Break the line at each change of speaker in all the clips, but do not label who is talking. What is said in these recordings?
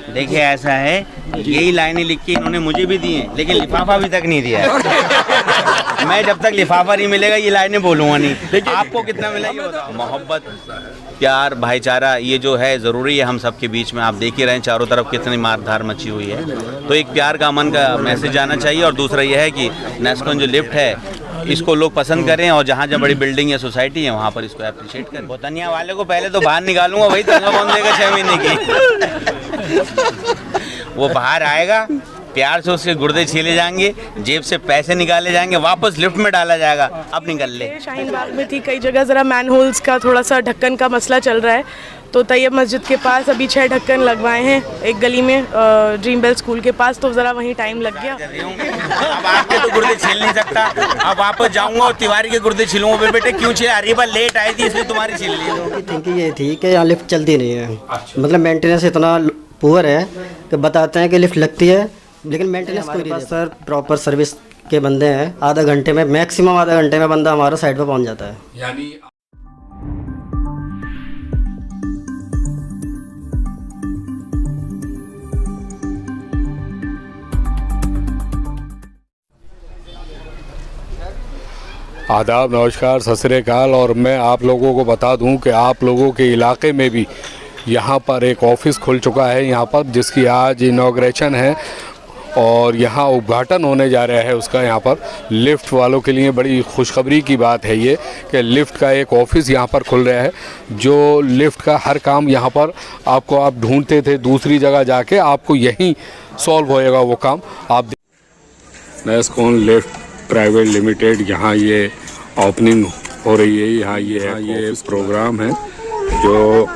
देखिए ऐसा है, यही लाइनें लिख के इन्होंने मुझे भी दी हैं, लेकिन लिफाफा अभी तक नहीं दिया है। मैं जब तक लिफाफा नहीं मिलेगा ये लाइनें बोलूँगा नहीं। आपको कितना मिला ये बताओ। मोहब्बत, प्यार, भाईचारा ये जो है ज़रूरी है हम सबके बीच में। आप देख ही रहे हैं चारों तरफ कितनी मारधार मची हुई है, तो एक प्यार का अमन का मैसेज आना चाहिए। और दूसरा ये है कि नेस्कॉन जो लिफ्ट है इसको लोग पसंद करें, और जहाँ जहाँ बड़ी बिल्डिंग या सोसाइटी है वहाँ पर इसको अप्रिशिएट करें। बोतनिया वाले को पहले तो बाहर निकालूंगा, वही तंगा कौन देगा 6 महीने की। वो बाहर आएगा, प्यार से उसके गुर्दे छीले जाएंगे, जेब से पैसे निकाले जाएंगे, वापस लिफ्ट में डाला जाएगा, अब निकल ले।
शाहीन बाग में थी, कई जगह ज़रा मैन होल्स का थोड़ा सा ढक्कन का मसला चल रहा है, तो तैयब मस्जिद के पास अभी 6 ढक्कन लगवाए हैं एक गली में, ड्रीम बेल स्कूल के पास, तो ज़रा वहीं टाइम लग गया।
अब आपके तो गुर्दे छील नहीं सकता, अब वापस जाऊंगा और तिवारी के गुर्दे छीलूंगा। बेटे क्यों छीले? अरीबा लेट आई थी इसलिए तुम्हारी छील ली।
थिंकिंग ये थी कि यहाँ लिफ्ट चलती नहीं है, मतलब मेंटेनेंस इतना पुअर है कि बताते हैं कि लिफ्ट लगती है लेकिन मेंटेनेंस कोई नहीं। सर प्रॉपर सर्विस के बंदे हैं, आधा घंटे में मैक्सिमम आधा घंटे में बंदा हमारा साइड पे पहुंच जाता है।
यानी आदाब, नमस्कार, सत श्री अकाल। और मैं आप लोगों को बता दूं कि आप लोगों के इलाके में भी यहाँ पर एक ऑफ़िस खुल चुका है यहाँ पर, जिसकी आज इनॉग्रेशन है और यहाँ उद्घाटन होने जा रहा है उसका। यहाँ पर लिफ्ट वालों के लिए बड़ी खुशखबरी की बात है ये कि लिफ्ट का एक ऑफ़िस यहाँ पर खुल रहा है, जो लिफ्ट का हर काम यहाँ पर आपको आप ढूंढते थे दूसरी जगह जाके, आपको यहीं सॉल्व होएगा वो काम। आप नेस्कॉन लिफ्ट प्राइवेट लिमिटेड यहाँ ये ओपनिंग हो रही है। यहाँ ये प्रोग्राम है जो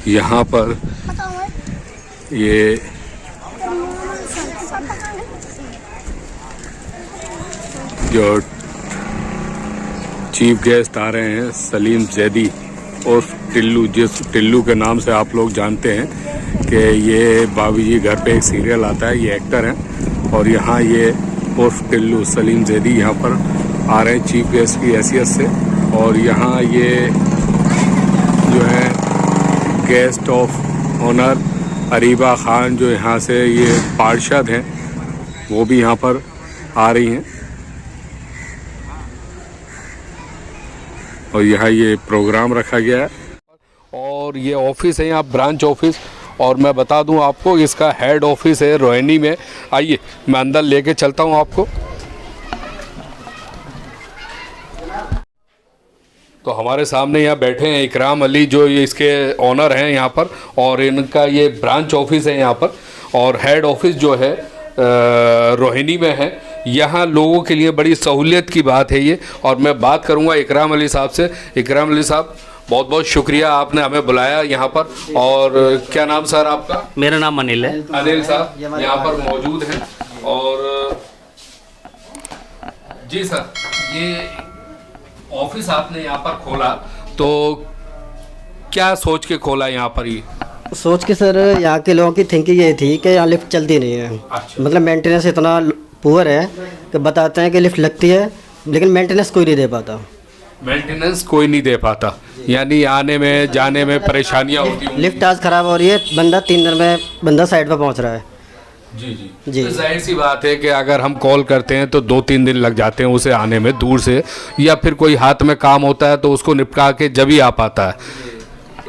यहाँ पर ये जो चीफ गेस्ट आ रहे हैं सलीम जैदी और टिल्लू, जिस टिल्लू के नाम से आप लोग जानते हैं कि ये बाबी जी घर पे एक सीरियल आता है, ये एक्टर हैं। और यहाँ ये उर्फ टिल्लू सलीम जैदी यहाँ पर आ रहे हैं चीफ गेस्ट की हैसियत से। और यहाँ ये जो है guest of honour Ariba Khan जो यहाँ से ये पार्षद हैं वो भी यहाँ पर आ रही हैं। और यहाँ ये प्रोग्राम रखा गया है और ये ऑफिस है यहाँ ब्रांच ऑफिस। और मैं बता दूं आपको इसका हेड ऑफिस है रोहिणी में। आइए मैं अंदर लेके चलता हूं आपको। तो हमारे सामने यहाँ बैठे हैं इकराम अली जो ये इसके ऑनर हैं यहाँ पर, और इनका ये ब्रांच ऑफिस है यहाँ पर। और हेड ऑफिस जो है रोहिणी में है। यहाँ लोगों के लिए बड़ी सहूलियत की बात है ये। और मैं बात करूँगा इकराम अली साहब से। इकराम अली साहब, बहुत बहुत शुक्रिया आपने हमें बुलाया यहाँ पर। और क्या नाम सर आपका?
मेरा नाम अनिल है।
अनिल साहब यहाँ पर मौजूद हैं। और जी सर, ये ऑफिस आपने यहाँ पर खोला तो क्या सोच के खोला यहाँ पर? ये
सोच के सर यहाँ के लोगों की थिंकिंग ये थी कि यहाँ लिफ्ट चलती नहीं है।
अच्छा।
मतलब मेंटेनेंस इतना पुअर है कि बताते हैं कि लिफ्ट लगती है लेकिन मेंटेनेंस कोई नहीं दे पाता।
मेंटेनेंस कोई नहीं दे पाता, यानी आने में जाने में परेशानियां होती हैं।
लिफ्ट आज ख़राब हो रही है, बंदा 3 दिन में बंदा साइड पर पहुँच रहा है।
जी। तो जाहिर सी बात है कि अगर हम कॉल करते हैं तो 2-3 दिन लग जाते हैं उसे आने में दूर से, या फिर कोई हाथ में काम होता है तो उसको निपटा के जब ही आ पाता है।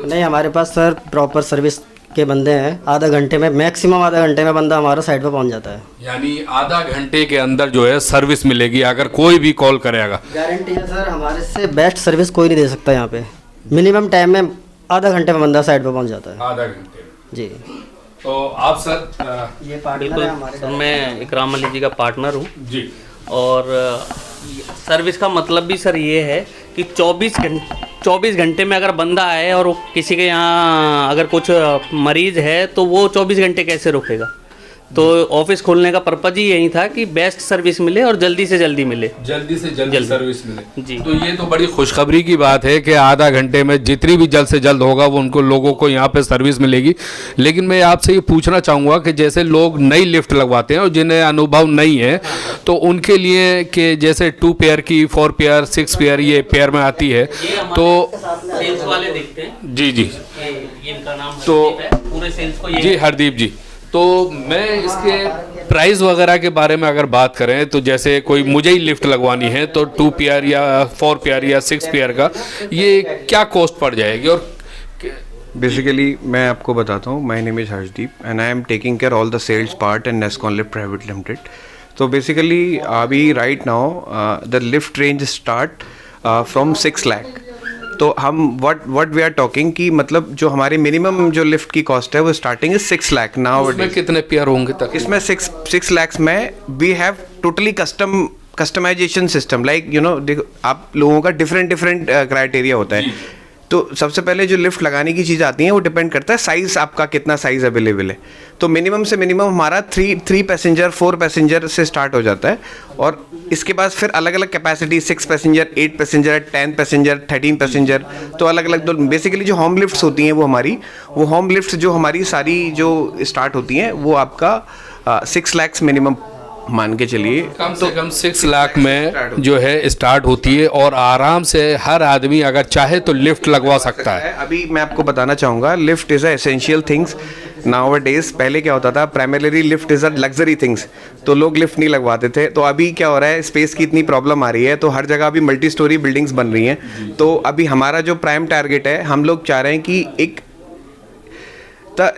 नहीं, हमारे पास सर प्रॉपर सर्विस के बंदे हैं, आधा घंटे में मैक्सिमम आधा घंटे में बंदा हमारा साइड पर पहुंच जाता है।
यानी आधा घंटे के अंदर जो है सर्विस मिलेगी अगर कोई भी कॉल करेगा।
गारंटी है सर, हमारे से बेस्ट सर्विस कोई नहीं दे सकता यहाँ पे। मिनिमम टाइम में आधा घंटे में बंदा साइड पर पहुंच जाता है।
आधा घंटे
जी।
तो आप सर?
ये पार्टनर है हमारे।
सर मैं इकराम अली जी का पार्टनर हूँ
जी।
और सर्विस का मतलब भी सर ये है कि 24 घंटे में अगर बंदा आए और किसी के यहाँ अगर कुछ मरीज़ है तो वो 24 घंटे कैसे रुकेगा। तो ऑफिस खोलने का पर्पज ही यही था कि बेस्ट सर्विस मिले और जल्दी से जल्दी मिले,
जल्दी से जल्दी सर्विस मिले
जी।
तो ये तो बड़ी खुशखबरी की बात है कि आधा घंटे में जितनी भी जल्द से जल्द होगा वो उनको लोगों को यहाँ पे सर्विस मिलेगी। लेकिन मैं आपसे ये पूछना चाहूँगा कि जैसे लोग नई लिफ्ट लगवाते हैं और जिन्हें अनुभव नहीं है तो उनके लिए कि जैसे 2 पेयर की, 4 पेयर, 6 पेयर ये पेयर में आती है तो
सेल्स वाले देखते हैं।
जी।
इनका नाम
तो
पूरे सेल्स को ये
जी हरदीप जी, तो मैं इसके प्राइस वगैरह के बारे में अगर बात करें तो जैसे कोई मुझे ही लिफ्ट लगवानी है तो 2 पेयर या 4 पेयर या 6 पेयर का ये क्या कॉस्ट पड़ जाएगी? और
बेसिकली मैं आपको बताता हूँ, my name is Harshdeep and I am taking care all the sales part and Nescon lift private limited. तो बेसिकली अभी right now the lift range start from 6 lakh. तो हम व्हाट वी आर टॉकिंग कि मतलब जो हमारे मिनिमम जो लिफ्ट की कॉस्ट है वो स्टार्टिंग इज 6 लाख नाउ।
इसमें कितने पेयर होंगे तक?
इसमें 6 lakhs में we have totally customisation system, like you know आप लोगों का डिफरेंट क्राइटेरिया होता है। तो सबसे पहले जो लिफ्ट लगाने की चीज़ आती है वो डिपेंड करता है साइज़, आपका कितना साइज़ अवेलेबल है। तो मिनिमम से मिनिमम हमारा 3 पैसेंजर 4 पैसेंजर से स्टार्ट हो जाता है और इसके बाद फिर अलग अलग capacity 6 passenger 8 passenger 10 passenger 13 passenger, तो अलग अलग। तो बेसिकली जो होम लिफ्ट्स होती हैं वो होम लिफ्ट्स जो हमारी सारी जो स्टार्ट होती हैं वो आपका 6 lakhs मिनिमम मान के चलिए।
कम से कम 6 लाख में जो है स्टार्ट होती है और आराम से हर आदमी अगर चाहे तो लिफ्ट लगवा सकता है।
अभी मैं आपको बताना चाहूँगा, lift is a essential things now days. पहले क्या होता था, primarily lift is a luxury things, तो लोग लिफ्ट नहीं लगवाते थे। तो अभी क्या हो रहा है, स्पेस की इतनी प्रॉब्लम आ रही है तो हर जगह अभी मल्टी स्टोरी बिल्डिंग्स बन रही हैं। तो अभी हमारा जो प्राइम टारगेट है, हम लोग चाह रहे हैं कि एक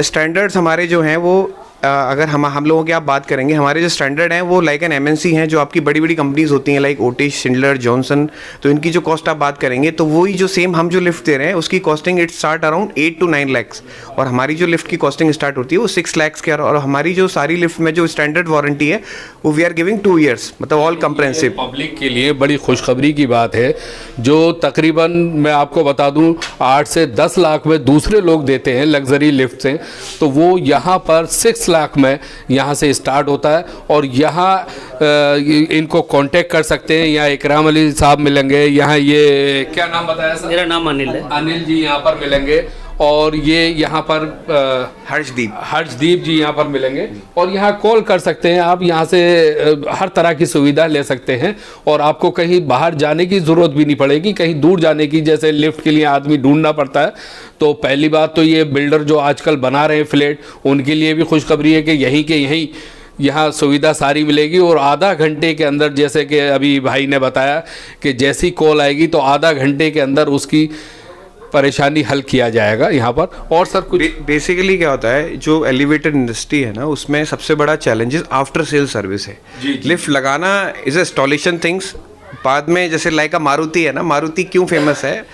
स्टैंडर्ड्स हमारे जो हैं वो अगर हम लोगों की आप बात करेंगे, हमारे जो स्टैंडर्ड हैं वो लाइक एन MNC हैं, जो आपकी बड़ी बड़ी कंपनीज होती हैं लाइक ओटिस, शिंडलर, जॉनसन। तो इनकी जो कॉस्ट आप बात करेंगे तो वही जो सेम हम जो लिफ्ट दे रहे हैं उसकी costing it start around 8 to 9 lakhs और हमारी जो लिफ्ट की कॉस्टिंग स्टार्ट होती है वो 6 lakhs के। और हमारी जो सारी लिफ्ट में जो स्टैंडर्ड वारंटी है वो वी आर गिविंग 2 years, मतलब ऑल कंप्रेहेंसिव।
पब्लिक के लिए बड़ी खुशखबरी की बात है, जो तकरीबन मैं आपको बता दूं 8 से 10 लाख में दूसरे लोग देते हैं लग्जरी लिफ्ट से, तो वो यहाँ पर 6 लाख में यहाँ से स्टार्ट होता है। और यहाँ इनको कांटेक्ट कर सकते हैं, यहाँ इकराम अली साहब मिलेंगे, यहाँ ये क्या नाम बताया सर?
मेरा नाम अनिल है।
अनिल जी यहाँ पर मिलेंगे और ये यहाँ पर हर्षदीप जी यहाँ पर मिलेंगे और यहाँ कॉल कर सकते हैं आप, यहाँ से हर तरह की सुविधा ले सकते हैं और आपको कहीं बाहर जाने की ज़रूरत भी नहीं पड़ेगी, कहीं दूर जाने की, जैसे लिफ्ट के लिए आदमी ढूंढना पड़ता है। तो पहली बात तो ये बिल्डर जो आजकल बना रहे हैं फ्लैट, उनके लिए भी खुशखबरी है कि यहीं के यहीं यहाँ सुविधा सारी मिलेगी और आधा घंटे के अंदर, जैसे कि अभी भाई ने बताया कि जैसी कॉल आएगी तो आधा घंटे के अंदर उसकी परेशानी हल किया जाएगा यहाँ पर। और सर कुछ
बेसिकली क्या होता है, जो एलिवेटेड इंडस्ट्री है ना उसमें सबसे बड़ा चैलेंजेस आफ्टर सेल सर्विस है। लिफ्ट लगाना इज इंस्टॉलेशन थिंग्स, बाद में जैसे लाइक मारुति है ना, मारुति क्यों फेमस है,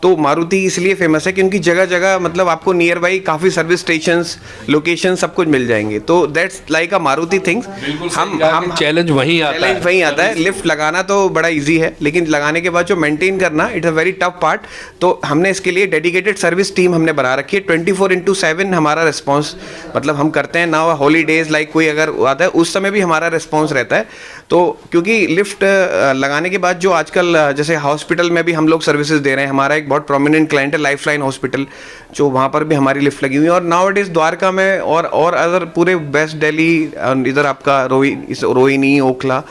तो मारुति इसलिए फेमस है क्योंकि जगह जगह मतलब आपको नियर बाई काफ़ी सर्विस स्टेशंस, लोकेशन सब कुछ मिल जाएंगे। तो that's like a Maruti things. हम
चैलेंज वहीं आता है।
लिफ्ट लगाना तो बड़ा इजी है, लेकिन लगाने के बाद जो मेंटेन करना it's a very tough part. तो हमने इसके लिए डेडिकेटेड सर्विस टीम हमने बना रखी है। 24/7 हमारा रिस्पॉन्स मतलब हम करते हैं ना। हॉलीडेज लाइक कोई अगर आता है उस समय भी हमारा रिस्पॉन्स रहता है। तो क्योंकि लिफ्ट लगाने के बाद जो आजकल जैसे हॉस्पिटल में भी हम लोग सर्विसेज दे रहे हैं, हमारा बहुत प्रोमिनेंट क्लाइंट है लाइफलाइन हॉस्पिटल, जो वहाँ पर भी हमारी लिफ्ट लगी हुई है। और नाउ इट इज़ द्वारका में और अदर पूरे वेस्ट दिल्ली, इधर आपका रोहिणी, ओखला,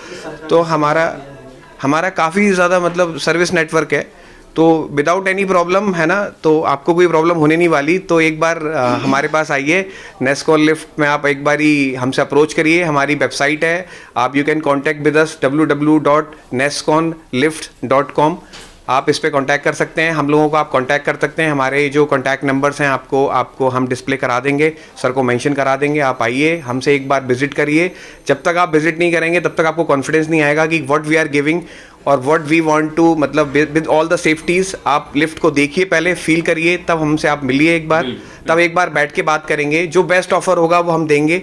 तो हमारा काफ़ी ज़्यादा मतलब सर्विस नेटवर्क है। तो विदाउट एनी प्रॉब्लम है ना, तो आपको कोई प्रॉब्लम होने नहीं वाली। तो एक बार हमारे पास आइए, नेस्कॉन लिफ्ट में आप एक बार ही हमसे अप्रोच करिए। हमारी वेबसाइट है, आप you can contact with us www.nesconlift.com। आप इस पर कांटेक्ट कर सकते हैं, हम लोगों को आप कांटेक्ट कर सकते हैं। हमारे जो कांटेक्ट नंबर्स हैं आपको हम डिस्प्ले करा देंगे, सर को मेंशन करा देंगे। आप आइए, हमसे एक बार विजिट करिए। जब तक आप विजिट नहीं करेंगे तब तक आपको कॉन्फिडेंस नहीं आएगा कि व्हाट वी आर गिविंग और व्हाट वी वांट टू, मतलब विद ऑल द सेफ्टीज़। आप लिफ्ट को देखिए, पहले फील करिए, तब हमसे आप मिलिए एक बार, तब एक बार बैठ के बात करेंगे। जो बेस्ट ऑफर होगा वो हम देंगे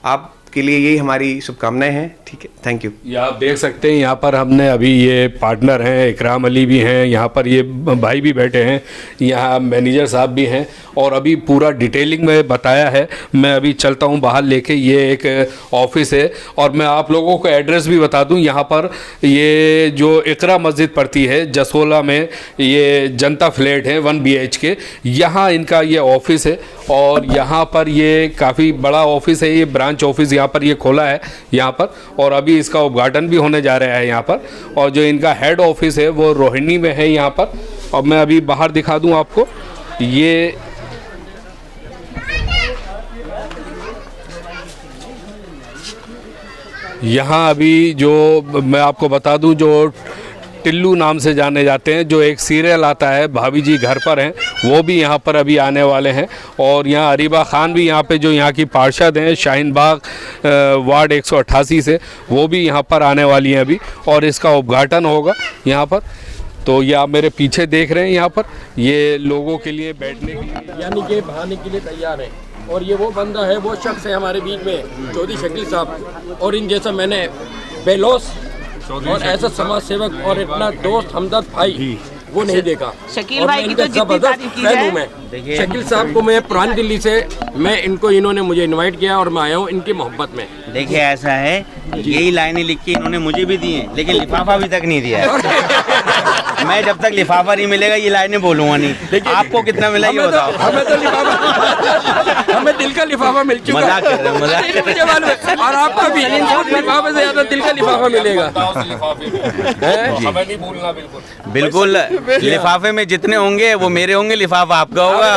आपके लिए, यही हमारी शुभकामनाएं हैं। ठीक है, थैंक यू।
ये आप देख सकते हैं यहाँ पर हमने अभी ये पार्टनर हैं, इकराम अली भी हैं, यहाँ पर ये भाई भी बैठे हैं, यहाँ मैनेजर साहब भी हैं और अभी पूरा डिटेलिंग में बताया है। मैं अभी चलता हूँ बाहर लेके, ये एक ऑफिस है और मैं आप लोगों को एड्रेस भी बता दूँ। यहाँ पर ये जो इकरा मस्जिद पड़ती है जसोला में, ये जनता फ्लैट है 1 BHK, यहाँ इनका ये ऑफिस है और यहाँ पर ये काफ़ी बड़ा ऑफिस है। ये ब्रांच ऑफिस यहाँ पर ये खोला है यहाँ पर, और अभी इसका उद्घाटन भी होने जा रहा है यहाँ पर। और जो इनका हेड ऑफिस है वो रोहिणी में है यहाँ पर। और मैं अभी बाहर दिखा दूँ आपको, ये यहाँ अभी जो मैं आपको बता दूं, जो टिल्लू नाम से जाने जाते हैं, जो एक सीरियल आता है भाभी जी घर पर हैं, वो भी यहाँ पर अभी आने वाले हैं। और यहाँ अरीबा खान भी यहाँ पे जो यहाँ की पार्षद हैं शाहीन बाग वार्ड 188 से, वो भी यहाँ पर आने वाली हैं अभी, और इसका उद्घाटन होगा यहाँ पर। तो ये आप मेरे पीछे देख रहे हैं, यहाँ पर ये लोगों के लिए बैठने के लिए
यानी कि बहाने के लिए तैयार है। और ये वो बंदा है, वो शख्स है हमारे बीच में, चौधरी शकील साहब। और इन जैसा मैंने बेलोस और ऐसा समाज सेवक और इतना दोस्त हमदर्द भाई वो नहीं देखा।
शकील भाई की तो जितनी तारीफ की जाए।
मैं शकील साहब को मैं पुरानी दिल्ली से इन्होंने मुझे इनवाइट किया और मैं आया हूँ इनकी मोहब्बत में।
देखिए ऐसा है, यही लाइनें लिख के इन्होंने मुझे भी दी हैं, लेकिन लिफाफा अभी तक नहीं दिया है। मैं जब तक लिफाफा नहीं मिलेगा ये लाइनें बोलूंगा नहीं। आपको कितना मिला ये बताओ।
हमें तो लिफाफा, हमें दिल का लिफाफा मिल चुका है।
मजाक कर रहे हैं, मजाक कर रहे हैं।
और आपको भी लिफाफे से ज्यादा दिल का लिफाफा मिलेगा।
हमें नहीं भूलना बिल्कुल।
बिल्कुल, लिफाफे में जितने होंगे वो मेरे होंगे, लिफाफा आपका होगा।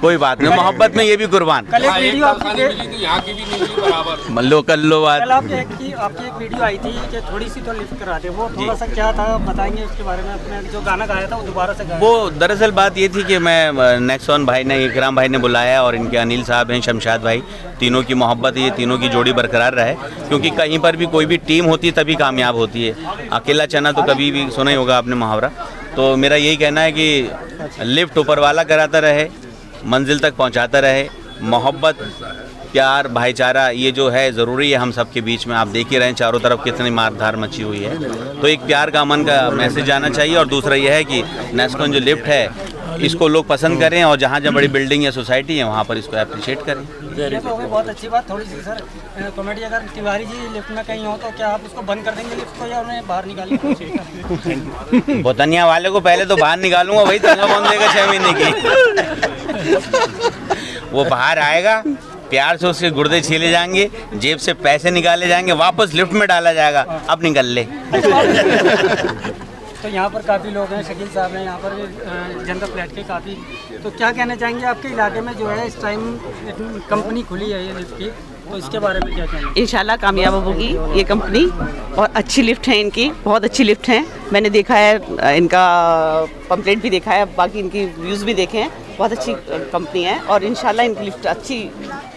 कोई बात नहीं, मोहब्बत में ये भी कुर्बान।
यहाँ की भी नहीं बराबर।
मल्लो कल्लो बात।
कल आपकी एक वीडियो आई थी कि थोड़ी सी तो लिफ्ट करा दे, वो थोड़ा सा क्या था बताएंगे उसके बारे में? अपने जो गाना गाया था वो दोबारा से गाया।
वो दरअसल बात ये थी कि मैं नेक्सॉन भाई ने, इकराम भाई ने बुलाया और इनके अनिल साहब हैं, शमशाद भाई, तीनों की मोहब्बत, ये तीनों की जोड़ी बरकरार रहे। क्योंकि कहीं पर भी कोई भी टीम होती है तभी कामयाब होती है, अकेला चना तो कभी भी, सुना ही होगा आपने मुहावरा। तो मेरा यही कहना है कि लिफ्ट ऊपर वाला कराता रहे, मंजिल तक पहुंचाता रहे। मोहब्बत, प्यार, भाईचारा ये जो है ज़रूरी है हम सब के बीच में। आप देख ही रहे हैं चारों तरफ कितनी मारधार मची हुई है। तो एक प्यार का, अमन का मैसेज आना चाहिए। और दूसरा ये है कि नेस्कॉन जो लिफ्ट है इसको लोग पसंद करें, और जहाँ जहाँ बड़ी बिल्डिंग या सोसाइटी है वहाँ पर इसको अप्रिशिएट करें।
ये तो हो गई बहुत अच्छी बात। थोड़ी सी सर कॉमेडी, अगर तिवारी जी लिफ्ट में कहीं हो तो क्या आप उसको बंद कर देंगे लिफ्ट को, या उन्हें बाहर निकालेंगे?
बोतनिया वाले को पहले तो बाहर निकालूंगा, वही तंगा कौन देगा 6 महीने की। वो बाहर आएगा, प्यार से उसके गुर्दे छीले जाएंगे, जेब से पैसे निकाले जाएंगे, वापस लिफ्ट में डाला जाएगा, अब निकल ले।
तो यहाँ पर काफ़ी लोग हैं, शकील साहब हैं यहाँ पर, जनता फ्लैट के काफ़ी। तो क्या कहना चाहेंगे, आपके इलाके में जो है इस टाइम कंपनी खुली है ये लिफ्ट की, तो इसके बारे में क्या कहेंगे?
इंशाल्लाह कामयाब होगी ये कंपनी, और अच्छी लिफ्ट है इनकी, बहुत अच्छी लिफ्ट है। मैंने देखा है, इनका पंपलेट भी देखा है, बाकी इनकी व्यूज़ भी देखे हैं। बहुत अच्छी कंपनी है और इंशाल्लाह इनकी लिफ्ट अच्छी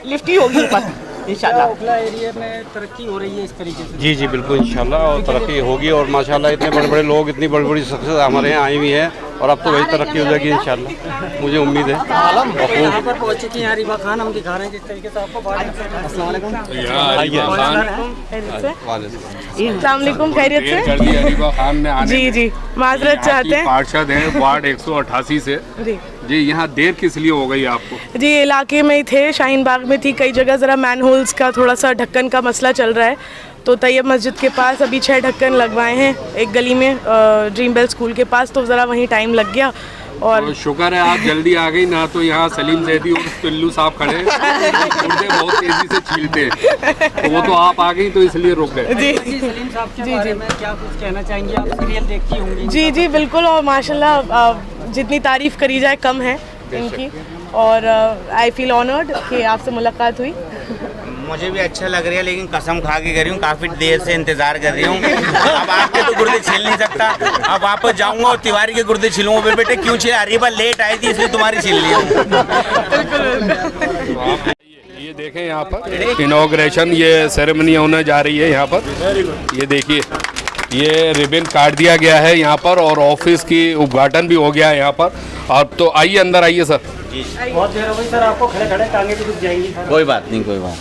लिफ्ट ही होगी ऊपर इंशाल्लाह।
ओखला एरिया में तरक्की हो रही है इस तरीके से?
जी जी बिल्कुल, इंशाल्लाह और तरक्की होगी। और माशाल्लाह इतने बड़े बड़े लोग, इतनी बड़ी बड़ी सक्सेस हमारे यहाँ आई हुई है, और अब तो वही तरक्की हो जाएगी इंशाल्लाह, मुझे उम्मीद है।
यहाँ पर पहुँच चुकी हैं अरीबा खान, हम दिखा रहे हैं जिस तरीके से आपको। अस्सलाम वालेकुम।
अस्सलामुअलैकुम, खैरियत से?
अरीबा खान ने आने
जी जी माजरत चाहते हैं।
पार्षद हैं वार्ड 188 से। जी, यहाँ देर किस लिए हो गई आपको?
जी इलाके में ही थे, शाहीन बाग में थी। कई जगह ज़रा मैन होल्स का थोड़ा सा ढक्कन का मसला चल रहा है, तो तैयब मस्जिद के पास अभी 6 ढक्कन लगवाए हैं एक गली में, ड्रीम बेल स्कूल के पास, तो ज़रा वहीं टाइम लग गया। और
तो शुक्र है आप जल्दी आ गई, ना तो यहाँ सलीम जैदी और टिल्लू साहब खड़े गुर्दे बहुत तेजी से छीलते हैं, तो वो तो आप आ गई तो इसलिए रुक गए।
जी
सलीम साहब के बारे में क्या कुछ कहना चाहेंगे? आप सीरियल देखती होंगी?
जी जी बिल्कुल, और माशाल्लाह जितनी तारीफ़ करी जाए कम है इनकी। और आई फील ऑनर्ड कि आपसे मुलाकात हुई।
मुझे भी अच्छा लग रहा है, लेकिन कसम खा के कर रही हूँ, काफ़ी देर से इंतज़ार कर रही हूँ। अब आपके तो गुर्दे छील नहीं सकता, अब वापस जाऊँगा और तिवारी के गुर्दे छीलूंगा। बेटे क्यों छील, अरीबा लेट आई थी इसलिए तुम्हारी छील ली।
ये देखें यहाँ पर इनॉग्रेशन, ये सेरेमनी होने जा रही है यहाँ पर। ये देखिए, ये रिबन काट दिया गया है यहाँ पर, और ऑफिस की उद्घाटन भी हो गया है यहाँ पर। अब तो आइए, अंदर आइए सर।
जी
बहुत देर हो गई सर, आपको खड़े खड़े टांगे भी रुक जाएंगी।
कोई बात नहीं, कोई बात।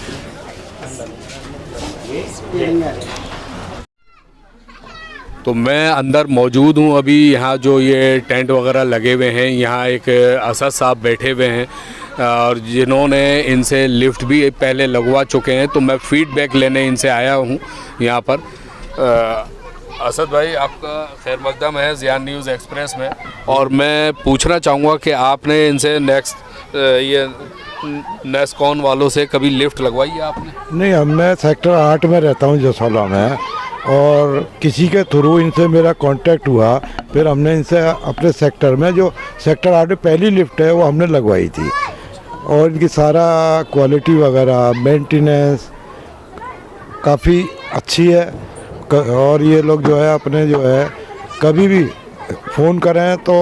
तो मैं अंदर मौजूद हूँ अभी। यहाँ जो ये टेंट वगैरह लगे हुए हैं, यहाँ एक असद साहब बैठे हुए हैं, और जिन्होंने इनसे लिफ्ट भी पहले लगवा चुके हैं। तो मैं फीडबैक लेने इनसे आया हूँ यहाँ पर। असद भाई, आपका खैर मकदम है ज़ियान न्यूज़ एक्सप्रेस में, और मैं पूछना चाहूँगा कि आपने इनसे ये नेस्कॉन वालों से कभी लिफ्ट लगवाई है आपने?
नहीं, मैं सेक्टर 8 में रहता हूँ जसोला में, और किसी के थ्रू इनसे मेरा कांटेक्ट हुआ। फिर हमने इनसे अपने सेक्टर में, जो सेक्टर 8 में पहली लिफ्ट है वो हमने लगवाई थी। और इनकी सारा क्वालिटी वगैरह मेंटेनेंस काफ़ी अच्छी है। और ये लोग जो है अपने जो है कभी भी फ़ोन करें तो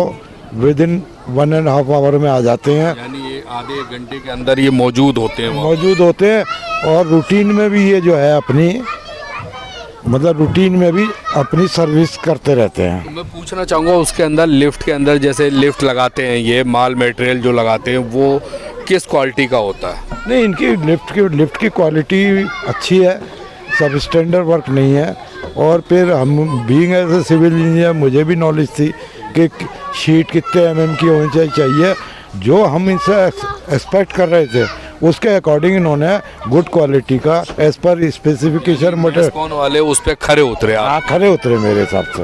विद इन 1.5 आवर में आ जाते हैं।
यानी ये आधे घंटे के अंदर ये मौजूद होते हैं और रूटीन में भी ये जो है अपनी मतलब रूटीन में भी अपनी सर्विस करते रहते हैं। मैं पूछना चाहूँगा उसके अंदर लिफ्ट के अंदर जैसे लिफ्ट लगाते हैं ये माल मटेरियल जो लगाते हैं वो किस क्वालिटी का होता है?
नहीं, इनकी लिफ्ट की क्वालिटी अच्छी है, सब स्टैंडर्ड वर्क नहीं है। और फिर हम being as a civil engineer मुझे भी नॉलेज थी कि शीट कितने mm की होनी चाहिए। जो हम इनसे एक्सपेक्ट कर रहे थे उसके अकॉर्डिंग इन्होंने गुड क्वालिटी का एज पर स्पेसिफिकेशन मटेरियल
कौन वाले उस पर खरे उतरे आप?
हाँ, खरे उतरे मेरे हिसाब से।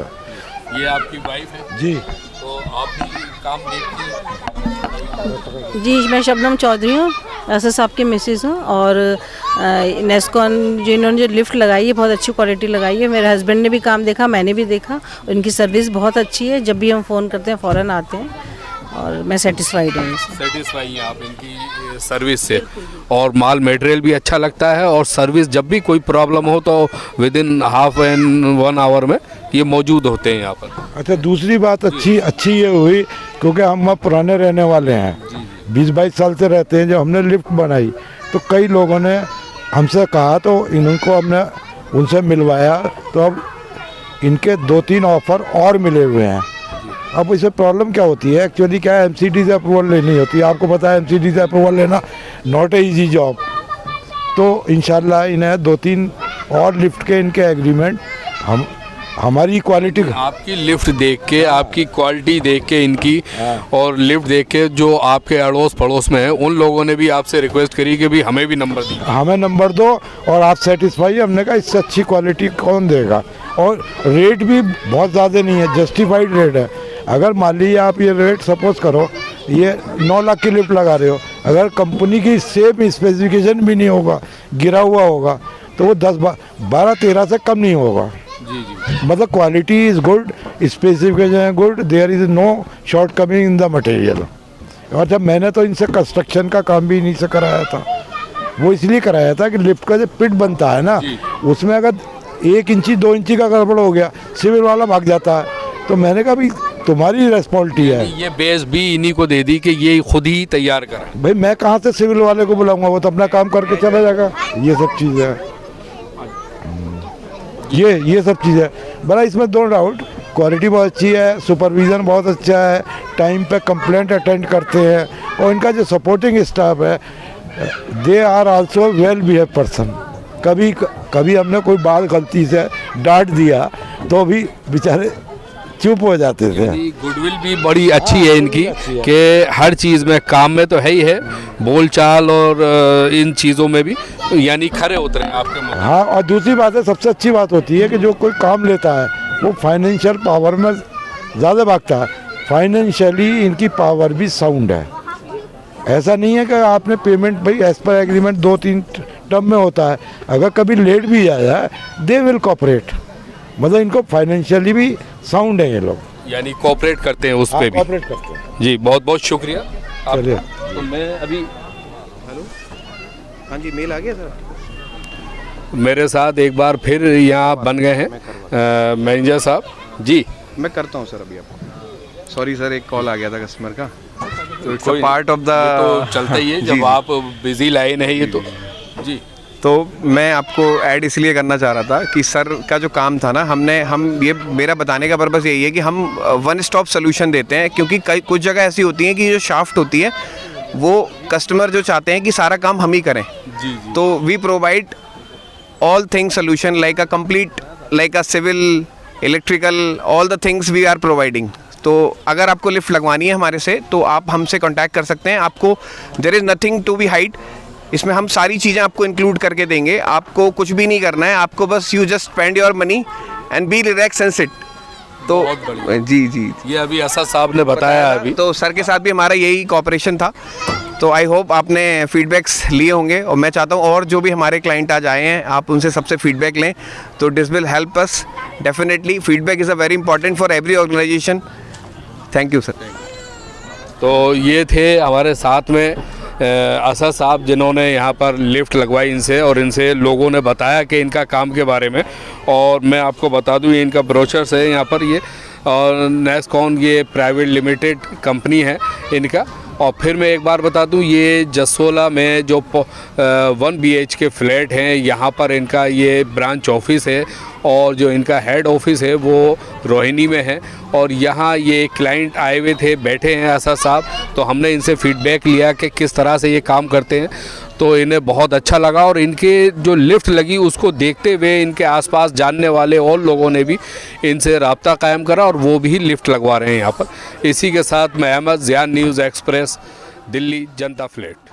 ये आपकी वाइफ है?
जी।
तो आप भी काम देखती?
जी, मैं शबनम चौधरी हूँ, असद साहब की मिसेज़ हूँ। और नेस्कॉन जो इन्होंने जो लिफ्ट लगाई है बहुत अच्छी क्वालिटी लगाई है। मेरे हस्बैंड ने भी काम देखा, मैंने भी देखा, इनकी सर्विस बहुत अच्छी है। जब भी हम फ़ोन करते हैं फ़ौरन आते हैं और मैं सेटिस्फाइड हूँ।
सेटिस्फाई हैं आप इनकी सर्विस से? और माल मटेरियल भी अच्छा लगता है और सर्विस जब भी कोई प्रॉब्लम हो तो within half and 1 hour में ये मौजूद होते हैं यहाँ पर।
अच्छा, दूसरी बात अच्छी ये हुई क्योंकि हम पुराने रहने वाले हैं, 20-22 साल से रहते हैं। जब हमने लिफ्ट बनाई तो कई लोगों ने हमसे कहा तो इनको हमने उनसे मिलवाया तो अब इनके 2-3 ऑफ़र और मिले हुए हैं। अब इससे प्रॉब्लम क्या होती है, एक्चुअली क्या है, MCD से अप्रूवल लेनी होती है। आपको पता है MCD से अप्रूवल लेना नॉट ए ईजी जॉब। तो इंशाल्लाह इन्हें 2-3 और लिफ्ट के इनके एग्रीमेंट हमारी क्वालिटी
आपकी लिफ्ट देख के आपकी क्वालिटी देख के इनकी और लिफ्ट देख के जो आपके अड़ोस पड़ोस में है उन लोगों ने भी आपसे रिक्वेस्ट करी कि भी हमें भी नंबर दी,
हमें नंबर दो और आप सेटिस्फाई। हमने कहा इससे अच्छी क्वालिटी कौन देगा। और रेट भी बहुत ज़्यादा नहीं है, जस्टिफाइड रेट है। अगर मान लीजिए आप ये रेट सपोज करो ये 9 लाख की लिफ्ट लगा रहे हो, अगर कंपनी की सेम स्पेसिफिकेशन भी नहीं होगा, गिरा हुआ होगा, तो वो 12-13 से कम नहीं होगा।
जी।
मतलब क्वालिटी इज़ गुड, स्पेसिफिकेशन है good, there is no shortcoming in the material. और जब मैंने तो इनसे कंस्ट्रक्शन का काम भी इन्हीं से कराया था, वो इसलिए कराया था कि लिफ्ट का जो पिट बनता है ना उसमें अगर 1 इंची 2 इंची का गड़बड़ हो गया सिविल वाला भाग जाता है। तो मैंने कहा भाई तुम्हारी रिस्पॉन्सिबिलिटी है।
ये बेस भी इन्हीं को दे दी कि ये खुद ही तैयार करा।
भाई मैं कहाँ से सिविल वाले को बुलाऊंगा, वो तो अपना काम करके चला जाएगा। ये सब चीज़ है, ये सब चीज़ है। बड़ा इसमें नो डाउट क्वालिटी बहुत अच्छी है, सुपरविज़न बहुत अच्छा है, टाइम पे कंप्लेंट अटेंड करते हैं। और इनका जो सपोर्टिंग स्टाफ है they are also well behave person. कभी हमने कोई बात गलती से डांट दिया तो भी बेचारे चुप हो जाते थे।
गुडविल भी बड़ी अच्छी है इनकी कि हर चीज़ में, काम में तो है ही है, बोलचाल और इन चीज़ों में भी यानी खरे उतरे आपके मुँह।
हाँ, और दूसरी बात है, सबसे अच्छी बात होती है कि जो कोई काम लेता है वो फाइनेंशियल पावर में ज़्यादा भागता है। फाइनेंशियली इनकी पावर भी साउंड है। ऐसा नहीं है कि आपने पेमेंट भाई एज पर एग्रीमेंट 2-3 टर्म में होता है, अगर कभी लेट भी जाए दे विल कोऑपरेट। मतलब इनको फाइनेंशियली भी साउंड है ये लोग,
यानी कोऑपरेट करते हैं उस पे भी।
कोऑपरेट करते हैं
जी, बहुत बहुत शुक्रिया।
चलिए,
तो मैं अभी
हेलो, हाँ जी, मेल आ गया सर।
मेरे साथ एक बार फिर यहाँ बन गए हैं मैनेजर साहब जी।
मैं करता हूँ सर अभी आपको। सॉरी सर, एक कॉल आ गया था कस्टमर का, तो इट्स
कोई
पार्ट ऑफ द
तो चलता ही है जब आप बिजी लाइन है ये तो जी।
तो मैं आपको ऐड इसलिए करना चाह रहा था कि सर का जो काम था ना, हम ये मेरा बताने का पर्पज़ यही है कि हम वन स्टॉप सोल्यूशन देते हैं। क्योंकि कुछ जगह ऐसी होती हैं कि जो शाफ्ट होती है वो कस्टमर जो चाहते हैं कि सारा काम हम ही करें।
जी।
तो we provide all things solution like a complete, like a civil, electrical, all the things we are providing. तो अगर आपको लिफ्ट लगवानी है हमारे से तो आप हमसे कांटेक्ट कर सकते हैं। आपको there is nothing to be hide, इसमें हम सारी चीज़ें आपको इंक्लूड करके देंगे। आपको कुछ भी नहीं करना है, आपको बस you just spend your money and be relax and sit. तो जी,
ये अभी असद साहब ने बताया अभी,
तो सर के साथ भी हमारा यही कॉपरेशन था। तो आई होप आपने फीडबैक्स लिए होंगे और मैं चाहता हूँ और जो भी हमारे क्लाइंट आज आए हैं आप उनसे सबसे फीडबैक लें। तो this will help us definitely. Feedback is a very important for every organisation. Thank you sir.
तो ये थे हमारे साथ में असद साहब जिन्होंने यहाँ पर लिफ्ट लगवाई इनसे, और इनसे लोगों ने बताया कि इनका काम के बारे में। और मैं आपको बता दूँ ये इनका ब्रोशर्स है यहाँ पर, ये और नेस्कॉन ये प्राइवेट लिमिटेड कंपनी है इनका। और फिर मैं एक बार बता दूं ये जसोला में जो 1 BH के फ्लैट हैं यहाँ पर इनका ये ब्रांच ऑफिस है, और जो इनका हेड ऑफिस है वो रोहिणी में है। और यहाँ ये क्लाइंट आए हुए थे, बैठे हैं असद साहब, तो हमने इनसे फीडबैक लिया कि किस तरह से ये काम करते हैं, तो इन्हें बहुत अच्छा लगा। और इनके जो लिफ्ट लगी उसको देखते हुए इनके आसपास जानने वाले और लोगों ने भी इनसे रब्ता कायम करा और वो भी लिफ्ट लगवा रहे हैं यहाँ पर। इसी के साथ मैं अहमद ज़ियान, न्यूज़ एक्सप्रेस, दिल्ली, जनता फ्लैट।